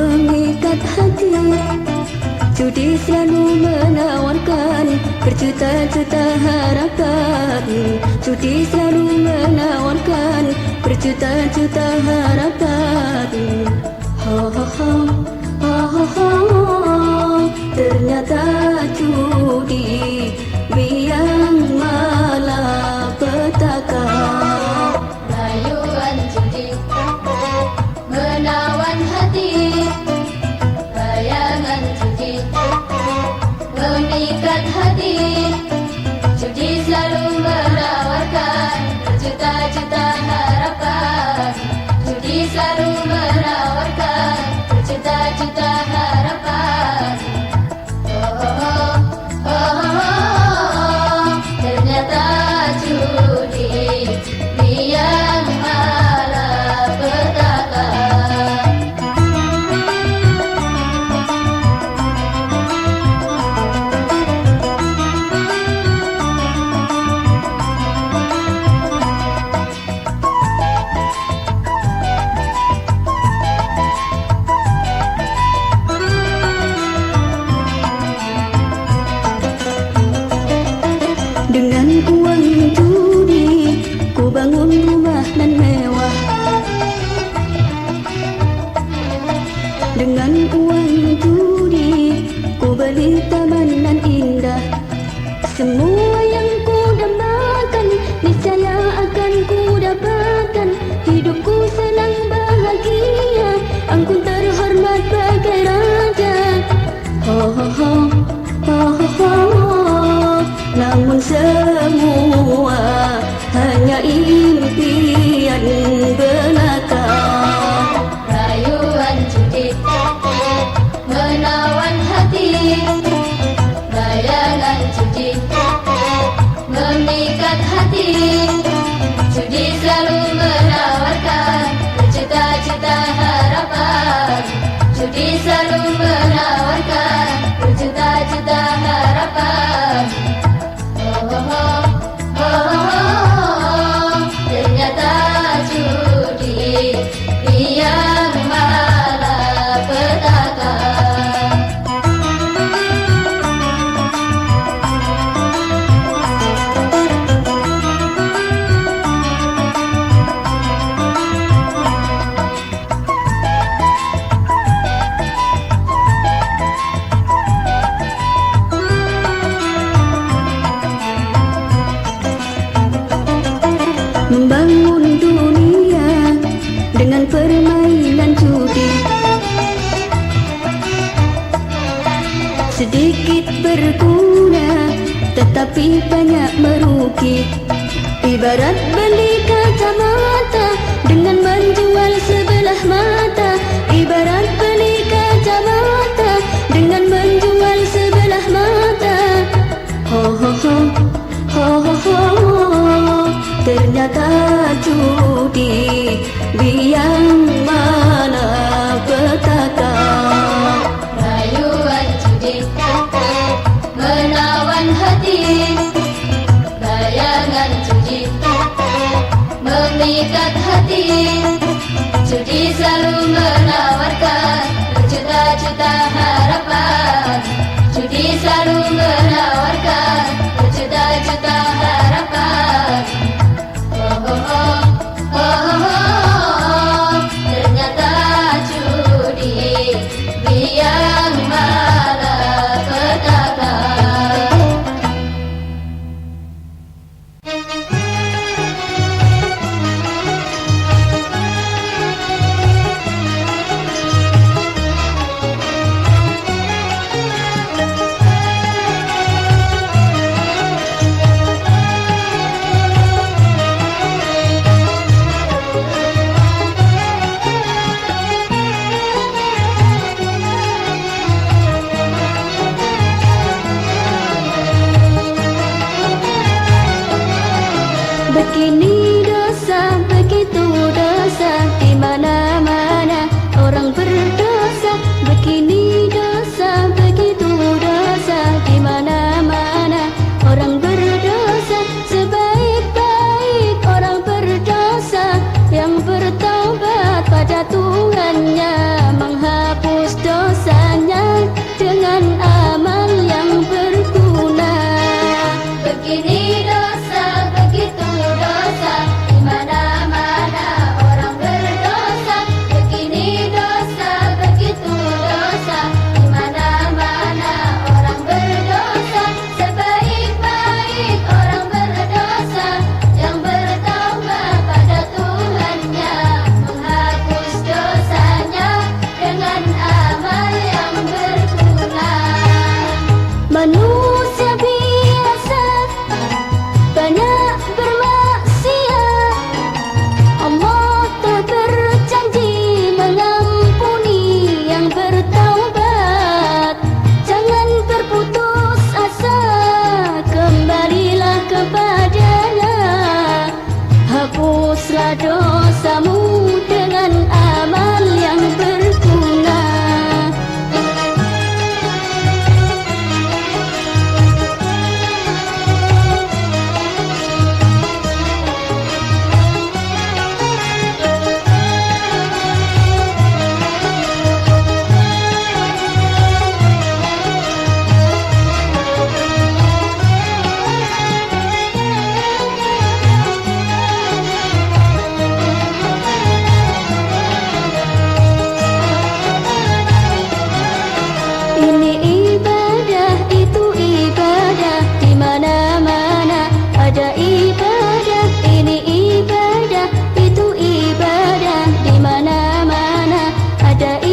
mengikat hati. Judi selalu menawarkan berjuta-juta harapan. Judi selalu menawarkan berjuta-juta harapan. Ha ha ha, ha ha ha. Ternyata judi biang malapetaka. Rayuan judi menawan hati, bayangan judi memikat hati. Judi selalu menawarkan berjuta-juta harapan. Judi selalu menawarkan berjuta-juta harapan. Oh, oh, oh, oh, oh, oh. Ternyata judi biang malapetaka. Dengan uang judi ku bangun rumah nan mewah. Dengan uang judi ku beli taman nan indah. Semua yang ku dambakan niscaya akan ku dapatkan. Hidupku senang bahagia, anggun terhormat bagai raja. Ho ho ho, ho ho ho. Namun semua hanya impian belaka. Rayuan judi menawan hati, bayangan judi memikat hati. Judi selalu menawarkan berjuta-juta harapan. Judi selalu menawarkan berjuta-juta harapan. Oh, oh, oh, oh, oh. Ternyata judi biang malapetaka. Membangun dunia dengan permainan judi. Sedikit berguna tetapi banyak merugi. Ibarat beli kacamata dengan menjual sebelah mata. Ibarat beli kacamata dengan menjual sebelah mata. Ho ho ho, ho ho ho. Ternyata judi biang malapetaka. Rayuan judi menawan hati, bayangan judi memikat hati. Judi selalu menawarkan berjuta-juta harapan. Judi selalu menawarkan berjuta-juta harapan. Oh, oh, oh, oh, oh, oh. Ternyata judi biang malapetaka.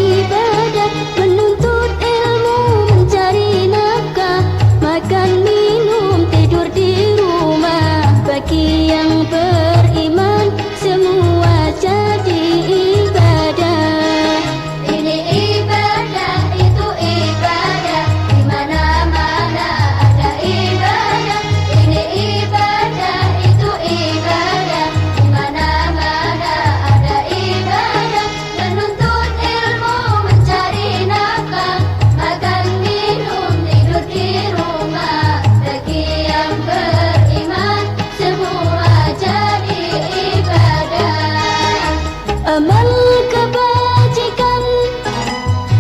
ibadah, menuntut ilmu, mencari nafkah, makan minum, tidur di rumah. Bagi yang beriman semua jadi ibadah. Ini ibadah, itu ibadah, di mana-mana ada ibadah. Ini ibadah, itu ibadah, di mana-mana ada ibadah. Menuntut ilmu, mencari nafkah, makan minum, tidur di rumah. Bagi yang beriman semua jadi ibadah. Amal kebajikan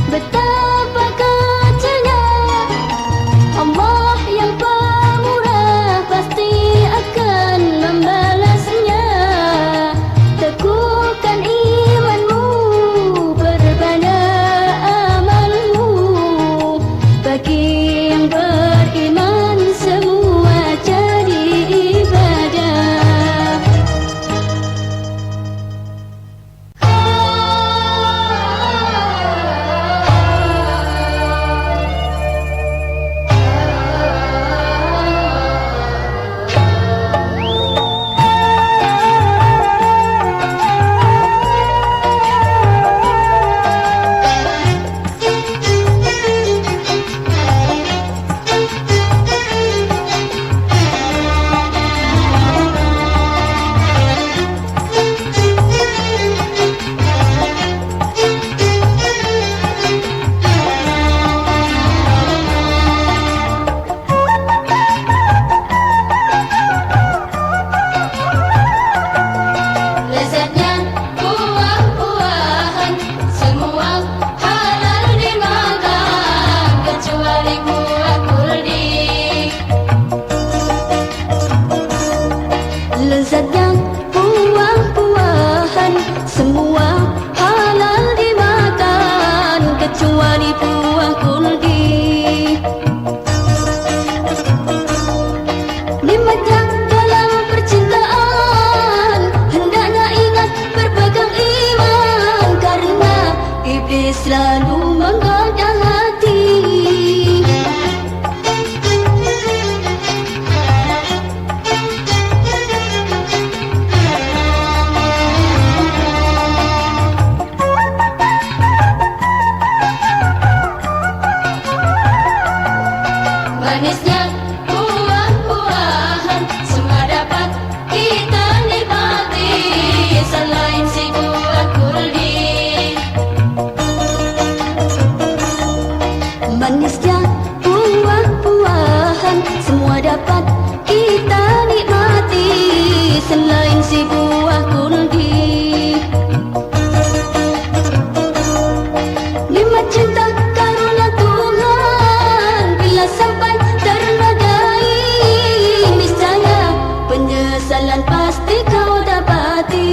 betapa kecilnya, Allah yang pemurah pasti akan membalasnya. Teguhkan imanmu, perbanyak amalmu. Bagi yang beriman semua jadi ibadah. Lezatnya buah-buahan semua halal dimakan kecuali buah kuldi. Lezatnya buah-buahan semua halal dimakan kecuali buah kuldi. Nikmatnya dalam percintaan, hendaknya ingat berpegang iman, karena iblis selalu menggoda hati. Manisnya buah-buahan semua dapat kita nikmati selain si buah kuldi. Manisnya buah-buahan semua dapat kita nikmati selain si buah kuldi. Nikmat cinta karunia Tuhan bila sampai ternodai, niscaya penyesalan pasti kau dapati.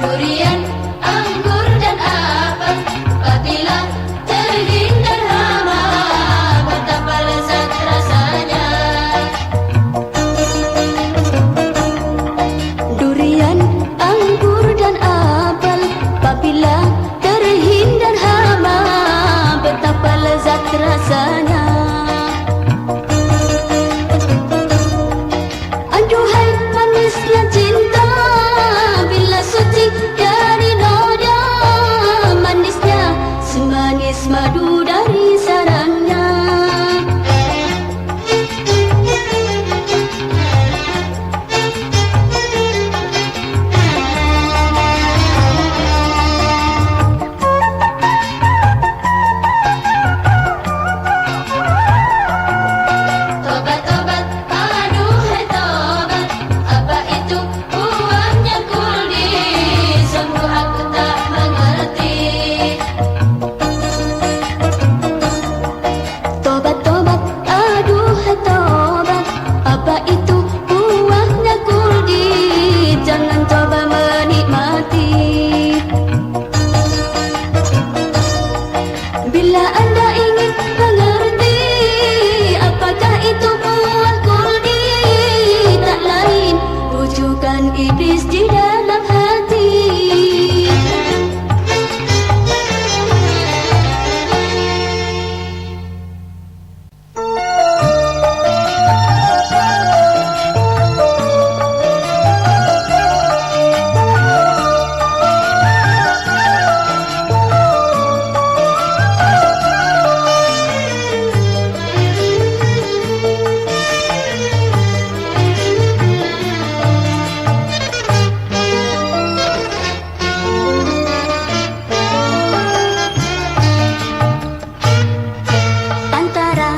Durian, anggur dan apel, apabila terhindar hama, betapa lezat rasanya. Durian, anggur dan apel, apabila terhindar hama, betapa lezat rasanya. Aduhai manisnya cinta, bila suci dari noda, manisnya semanis madu dari sarangnya. Tobat-tobat, aduhai tobat, apa itu buahnya kuldi? Sungguh aku tak mengerti. Bila anda ingin mengerti apakah itu buah kuldi, tak lain bujukan iblis di dalam hati. Antara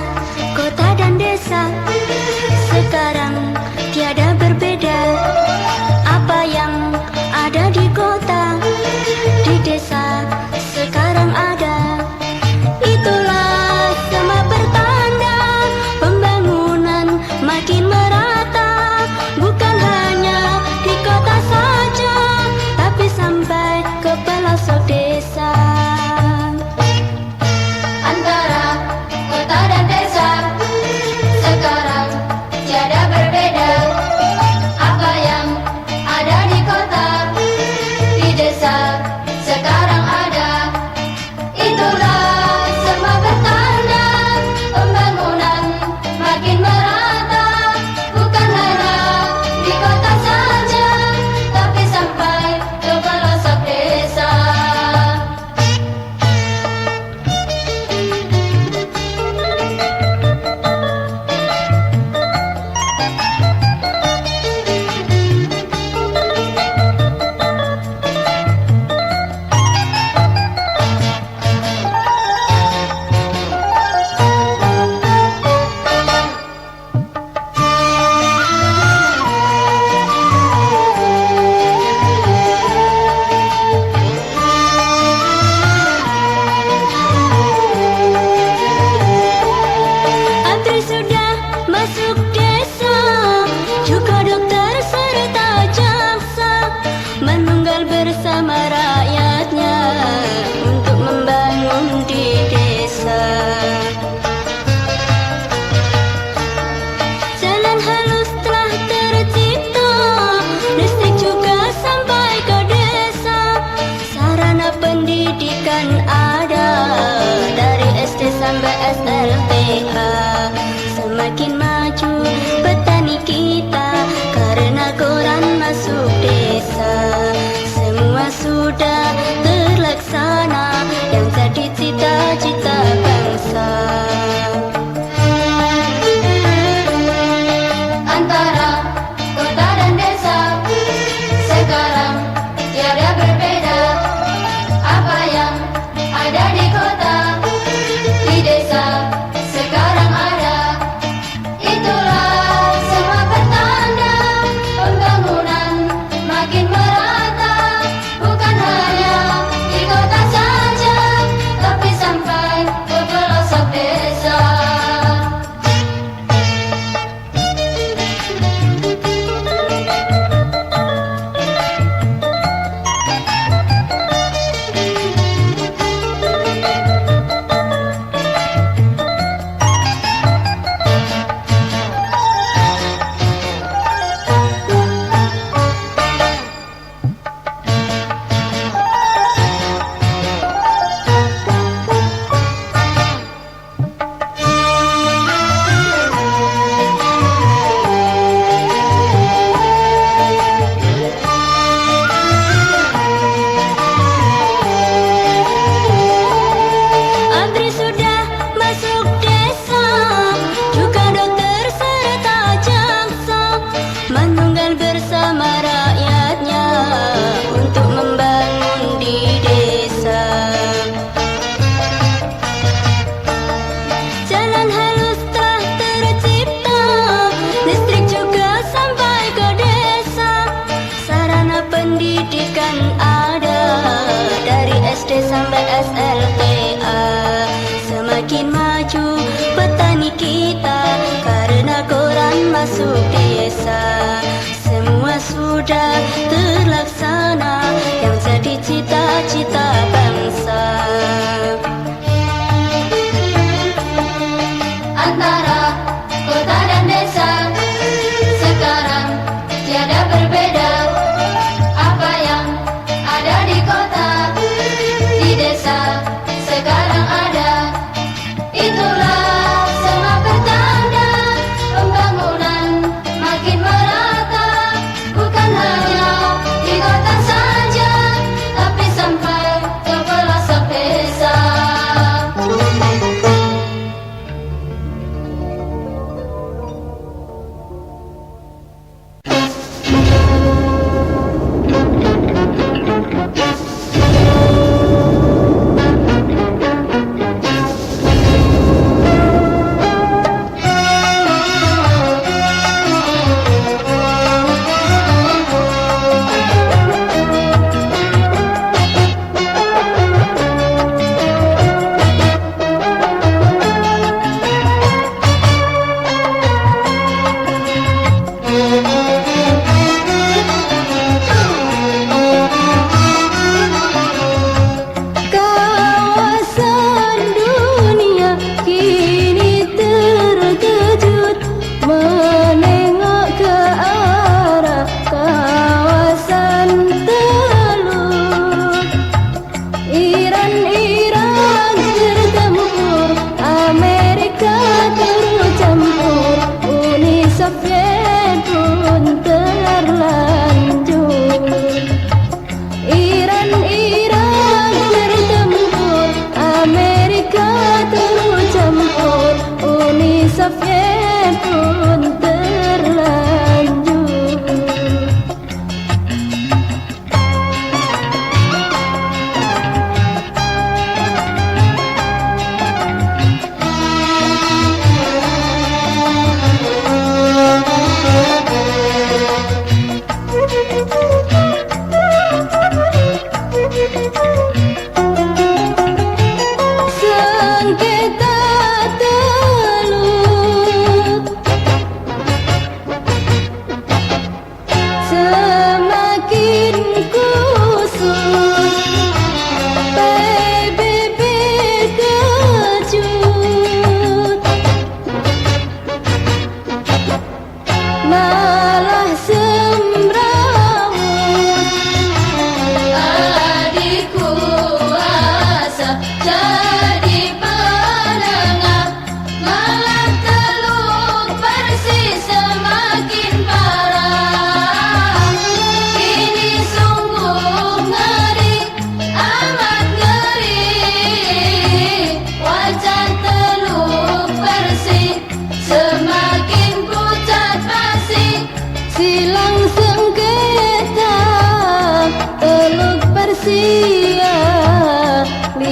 kota dan desa sekarang tiada berbeda. Apa yang ada di kota, di desa sekarang ada. Itulah sama pertanda pembangunan makin merata, bukan hanya di kota saja, tapi sampai ke pelosok desa. Antara kota dan desa sekarang tiada berbeda. Apa yang ada di kota, di desa sekarang ada. Itulah semua bertanda pembangunan makin merata, bukan hanya di kota saja, tapi sampai ke pelosok desa. Antri sudah masuk desa, juga dokter serta jaksa menunggal bersama rakyatnya untuk membangun di desa. Jalan halus telah tercipta, listrik juga sampai ke desa. Sarana pendidikan ada, dari SD sampai SLTA. Semakin maju petani kita karena koran masuk desa. Semua sudah terlaksana yang jadi cita-cita bangsa. Antara kota dan desa sekarang tiada berbeda. Apa yang ada di kota, di desa sekarang ada.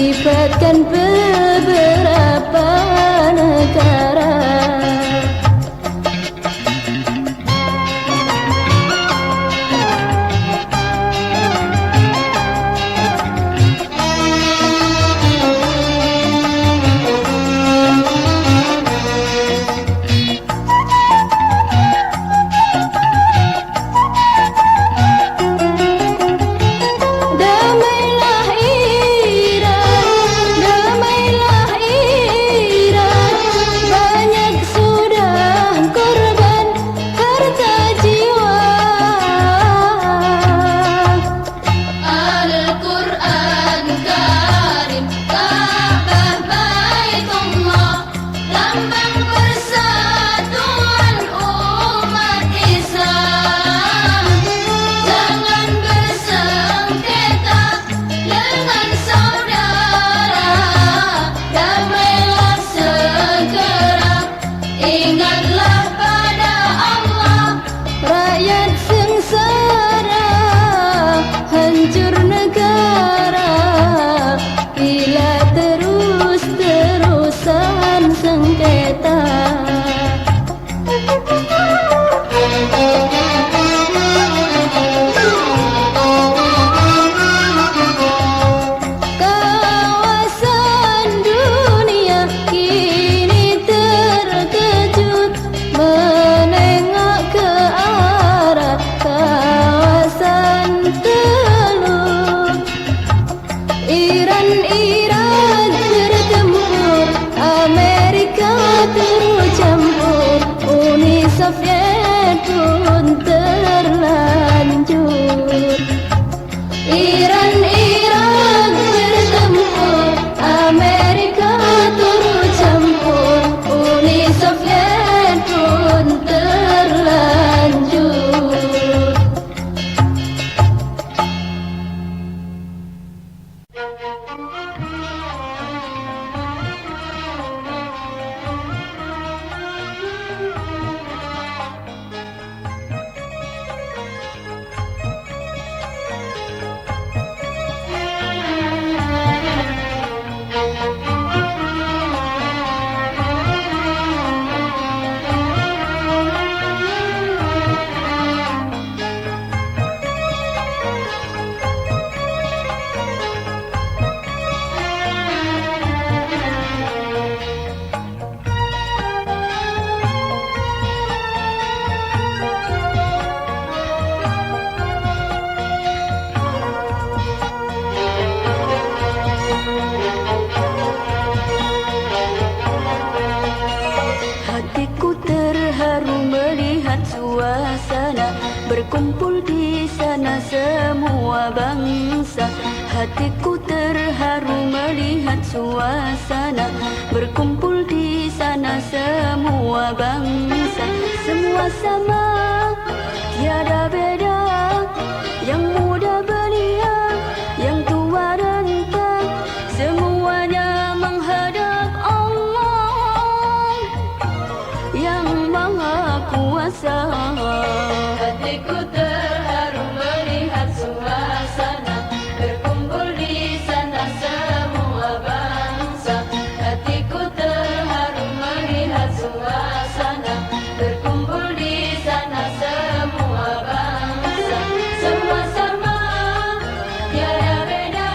melibatkan beberapa negara. Berkumpul di sana semua bangsa. Hatiku terharu melihat suasana. Berkumpul di sana semua bangsa. Semua sama, tiada beda. Yang muda belia, yang tua renta, semuanya menghadap Allah yang Maha Kuasa. Hatiku terharu melihat suasana. Berkumpul di sana semua bangsa. Hatiku terharu melihat suasana. Berkumpul di sana semua bangsa. Semua sama, tiada beda.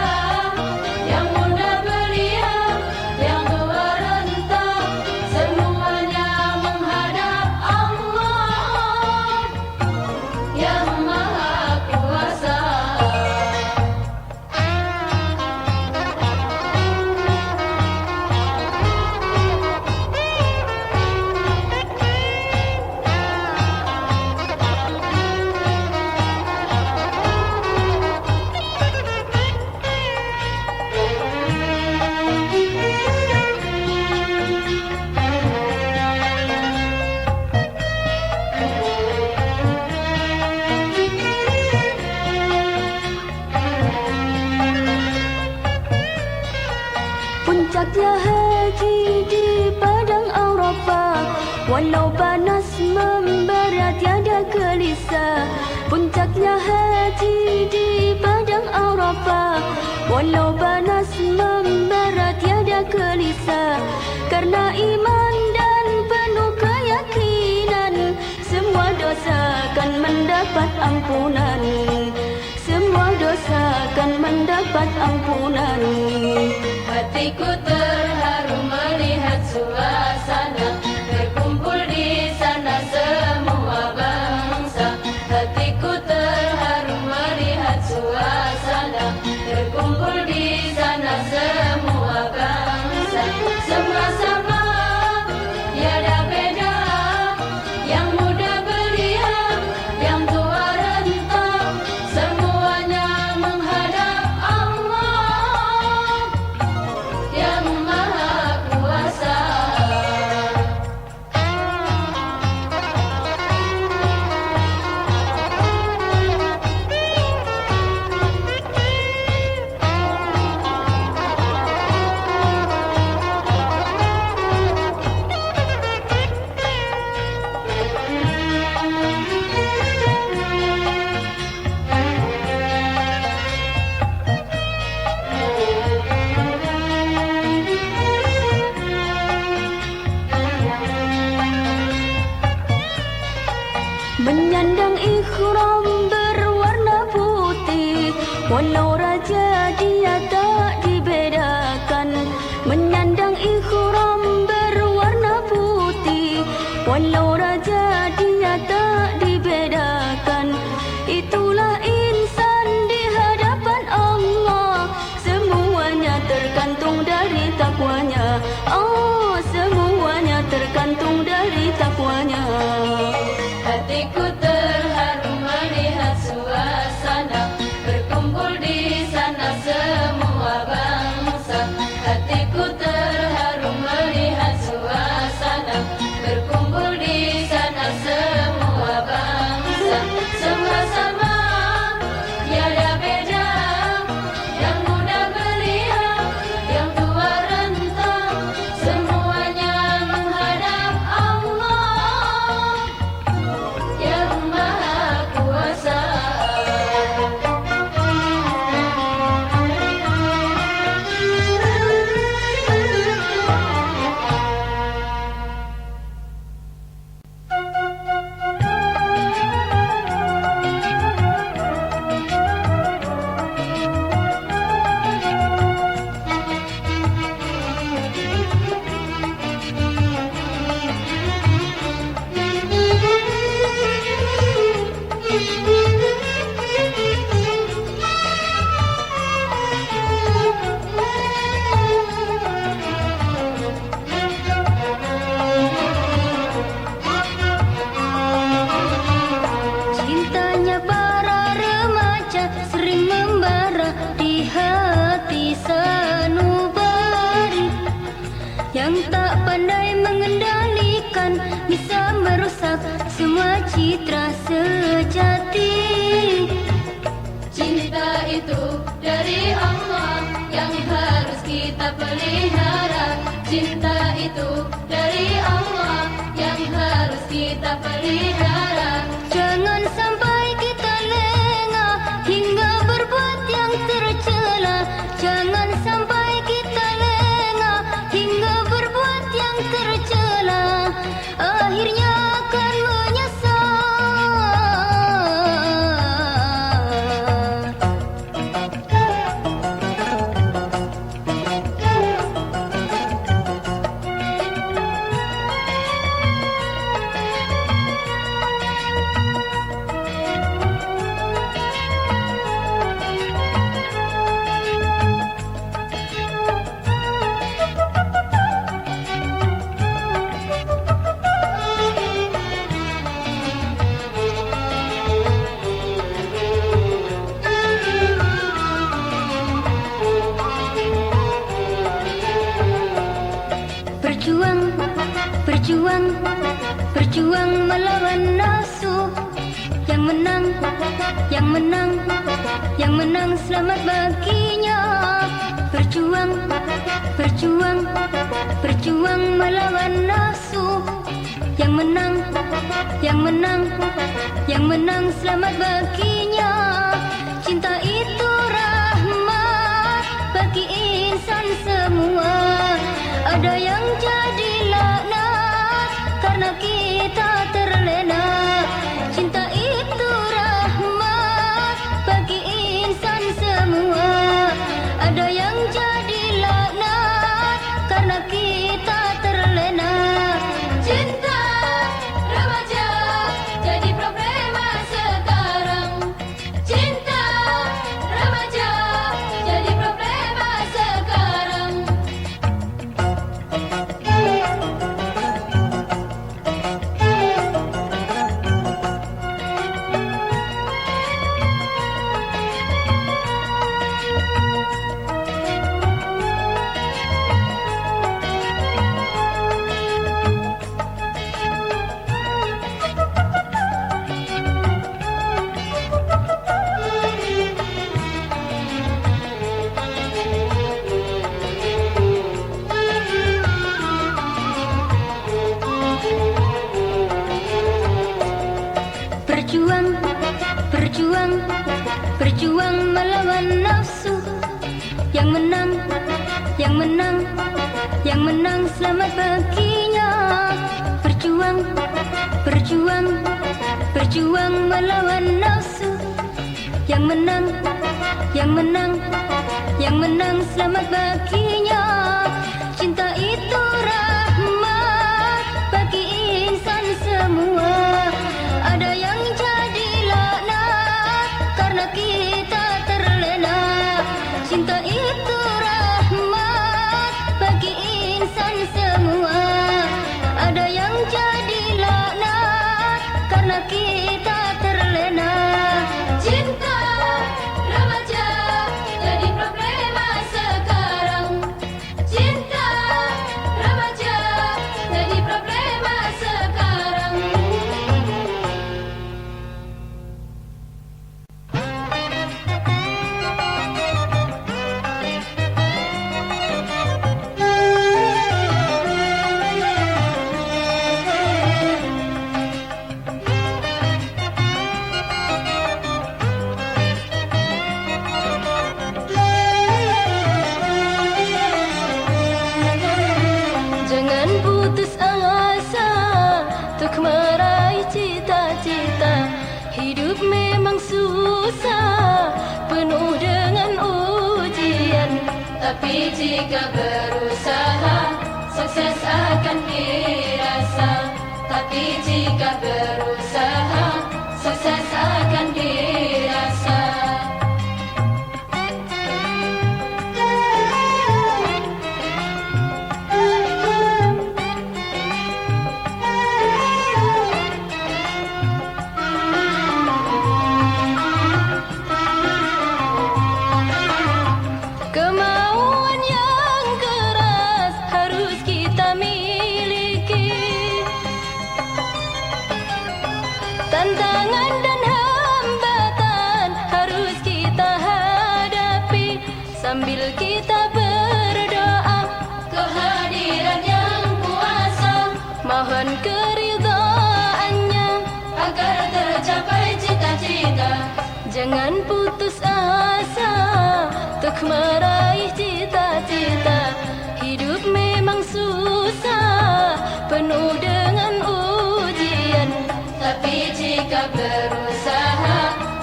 Yang muda belia, yang tua renta, semuanya menghadap Allah yang Maha Kuasa. Puncaknya haji di padang Arafah, walau panas membara tiada gelisah. Puncaknya haji di padang Arafah, walau panas membara karena iman dan penuh keyakinan, semua dosa akan mendapat ampunan, semua dosa akan mendapat ampunan. Hatiku terharu melihat suasana, berkumpul di sana semua bangsa. Hatiku terharu melihat suasana, berkumpul di sana semua bangsa. Sama-sama tiada beda, yang muda belia, yang tua renta, semuanya menghadap Allah yang Maha Kuasa. Menyandang ikhram berwarna putih, walau raja dia tak dibedakan. Menyandang ikhram berwarna putih, walau raja dia tak dibedakan. Itulah insan di hadapan Allah, semuanya tergantung dari takwanya. Oh, semuanya tergantung dari takwanya. Hatiku terharu melihat suasana, berkumpul di sana semua bangsa. Hatiku terharu melihat suasana, berkumpul di sana semua bangsa. Sama-sama tiada beda, yang muda belia, yang tua renta, semuanya menghadap Allah yang Maha Kuasa. Cintanya para remaja sering membara di hati sanubari, yang tak pandai mengendalikan bisa merusak semua citra sejati. Cinta itu dari Allah yang harus kita pelihara. Cinta itu dari Allah yang harus kita pelihara. Jangan sampai kita lengah hingga berbuat yang tercela. Jangan sampai kita lengah hingga berbuat yang tercela. Akhirnya akan menyesal. Berjuang, berjuang, berjuang melawan nafsu. Yang menang, yang menang, yang menang selamat baginya. Berjuang, berjuang, berjuang melawan nafsu. Yang menang, yang menang, yang menang selamat baginya. Cinta itu rahmat bagi insan semua. Ada yang jadi karena kita terlena. Cinta itu rahmat bagi insan semua. Ada yang jadi laknat karena kita terlena. Cinta remaja jadi problema sekarang. Cinta remaja jadi problema sekarang. Berjuang, berjuang, berjuang melawan nafsu. Yang menang, yang menang, yang menang selamat baginya. Berjuang, berjuang, berjuang melawan nafsu. Yang menang, yang menang, yang menang selamat baginya. Cinta itu rahmat bagi insan semua. Ada yang jadi laknat karena kita terlena. Cinta itu rahmat bagi insan semua. Ada yang jadi laknat karena kita terlena. Cinta remaja jadi problema sekarang. Cinta remaja jadi problema sekarang. Jangan putus asa untuk meraih cita-cita. Hidup memang susah, penuh dengan ujian. Tapi jika berusaha, sukses akan dirasa. Tapi jika berusaha, sukses akan dirasa. Kemauan yang keras harus kita miliki. Tantangan dan hambatan harus kita hadapi. Sambil kita berdoa, Kehadiran yang kuasa mohon keridhaannya. agar tercapai cita-cita. Jangan putus asa untuk meraih cita-cita. Hidup memang susah, penuh dengan ujian. Tapi jika berusaha,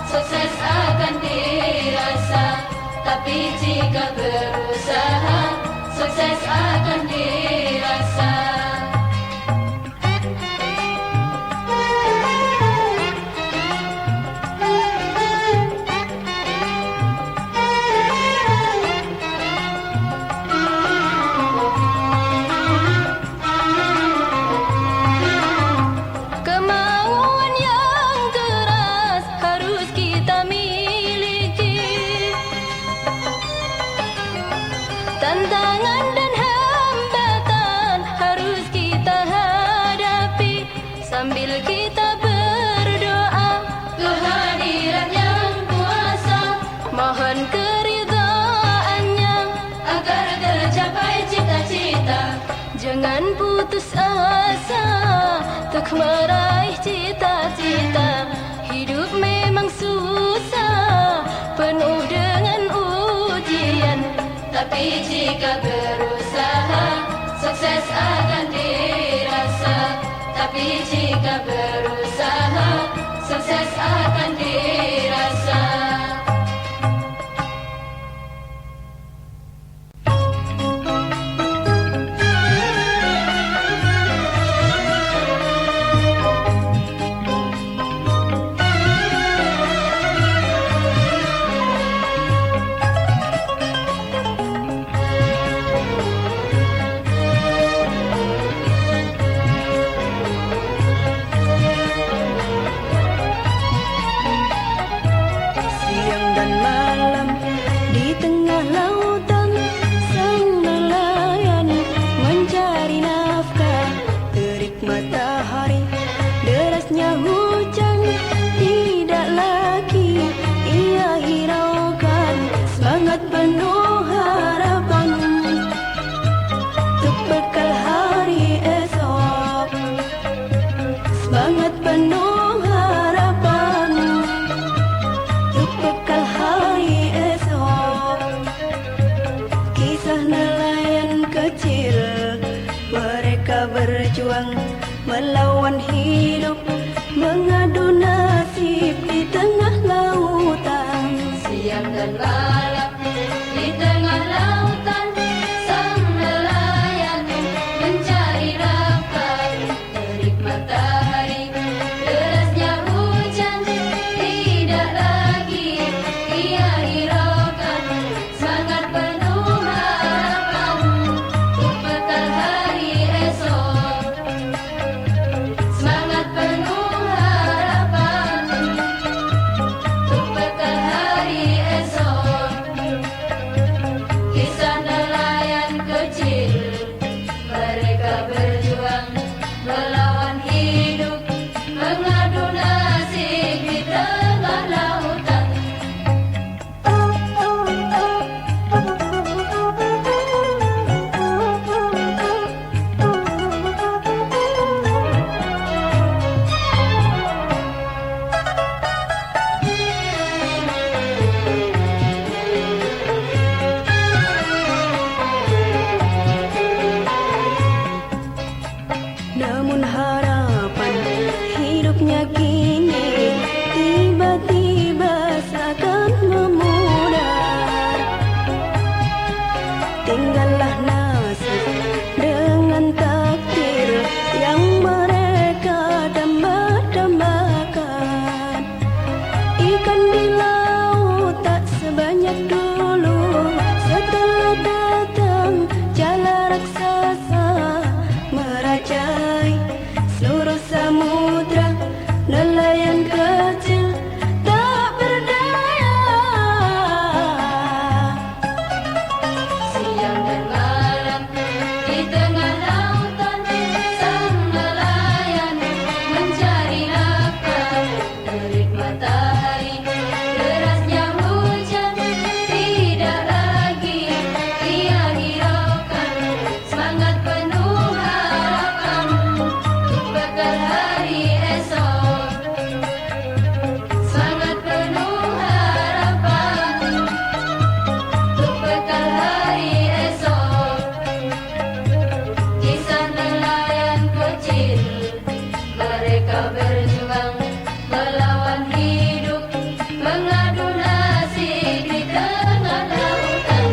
sukses akan dirasa. Tapi jika berusaha, sukses akan dirasa. Kemauan yang keras harus kita miliki. Tantangan dan hambatan harus kita hadapi. Sambil kita berdoa, Kehadiran yang kuasa mohon keridhaannya. agar tercapai cita-cita. Jangan putus asa untuk meraih cita-cita. Hidup memang susah, penuh dengan ujian. Tapi jika berusaha, sukses akan dirasa. melawan hidup, mengadu nasib di tengah lautan. Siang dan malam di tengah lautan, sang nelayan mencari nafkah. Terik matahari, derasnya hujan, tidak lagi ia hiraukan. Semangat penuh harapan untuk bekal hari esok. Semangat penuh harapan untuk bekal hari esok. Kisah nelayan kecil, mereka berjuang melawan hidup, mengadu nasib di tengah lautan. Namun harapan hidupnya kini tiba-tiba seakan memudar. Tinggallah nasib dengan takdir yang mereka dambakan. Ikan di laut tak sebanyak dulu, setelah datang jala raksasa merajai seluruh samudra. Nelayan kecil tak berdaya. Siang dan malam di tengah lautan, sang nelayan mencari nafkah. Terik matahari, derasnya hujan, tidak lagi ia hiraukan. Semangat penuh harapan untuk bekal hari esok. Semangat penuh harapan untuk bekal hari esok. Kisah nelayan kecil, mereka berjuang melawan hidup, mengadu nasib di tengah lautan.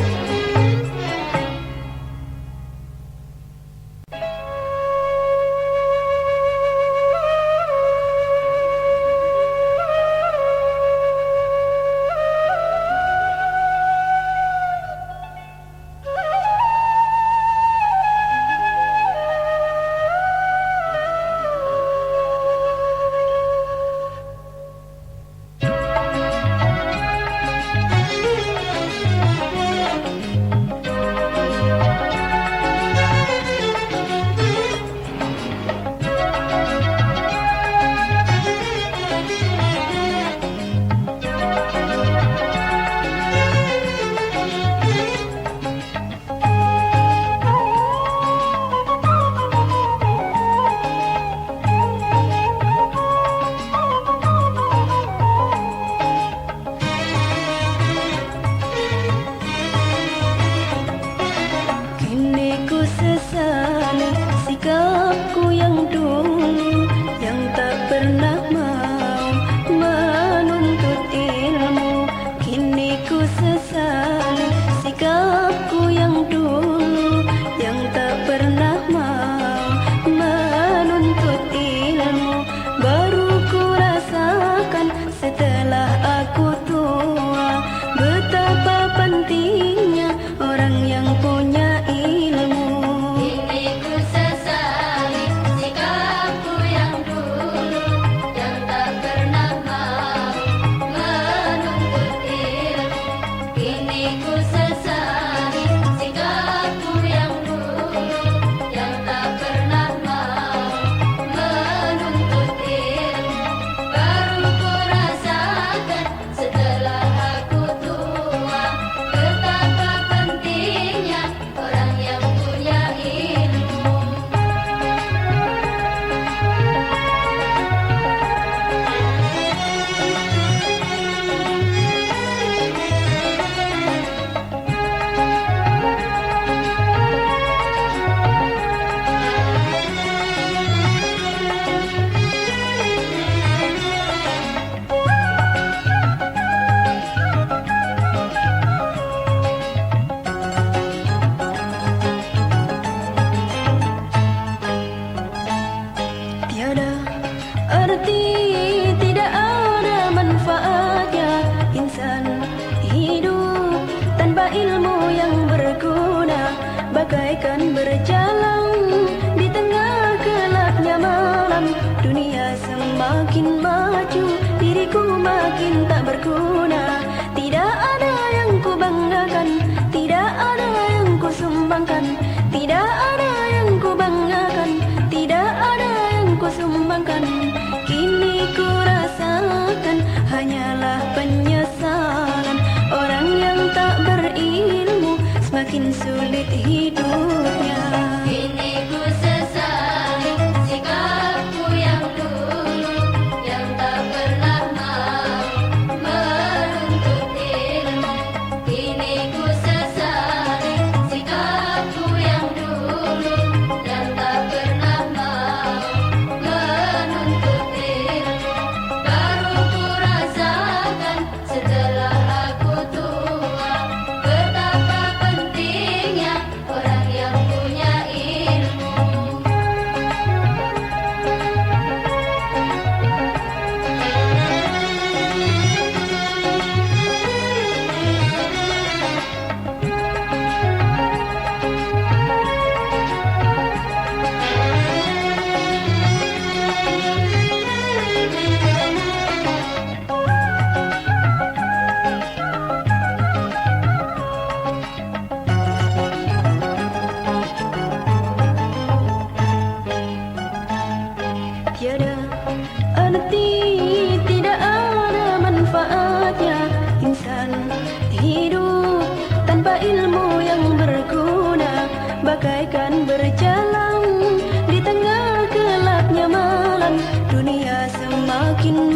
Kini ku sesali sikapku yang dulu, yang tak pernah mau menuntut ilmu. Kini ku sesali sikapku yang dulu, yang tak pernah mau menuntut ilmu. Baru ku rasakan setelah aku tua, betapa pentingnya orang yang punya ilmu. Kini ku sesali arti tidak ada manfaatnya insan hidup tanpa ilmu yang berguna, bagaikan berjalan di tengah gelapnya malam. Dunia semakin maju, diriku makin tak berguna. Tidak ada yang ku banggakan, tidak ada yang ku sumbangkan, tidak ada yang ku banggakan, tidak ada yang ku sumbangkan. Kini ku rasakan hanyalah penyesalan. Orang yang tak berilmu semakin sulit hidupnya. Kini ku sesali sikapku yang dulu, yang tak pernah mau menuntut ilmu. Kini ku sesali sikapku yang dulu, yang tak pernah mau menuntut ilmu. Baru ku rasakan setelah aku tua, betapa pentingnya orang yang punya ilmu. Tiada arti, tidak ada manfaatnya insan hidup tanpa ilmu yang berguna, bagaikan berjalan di tengah gelapnya malam. Dunia semakin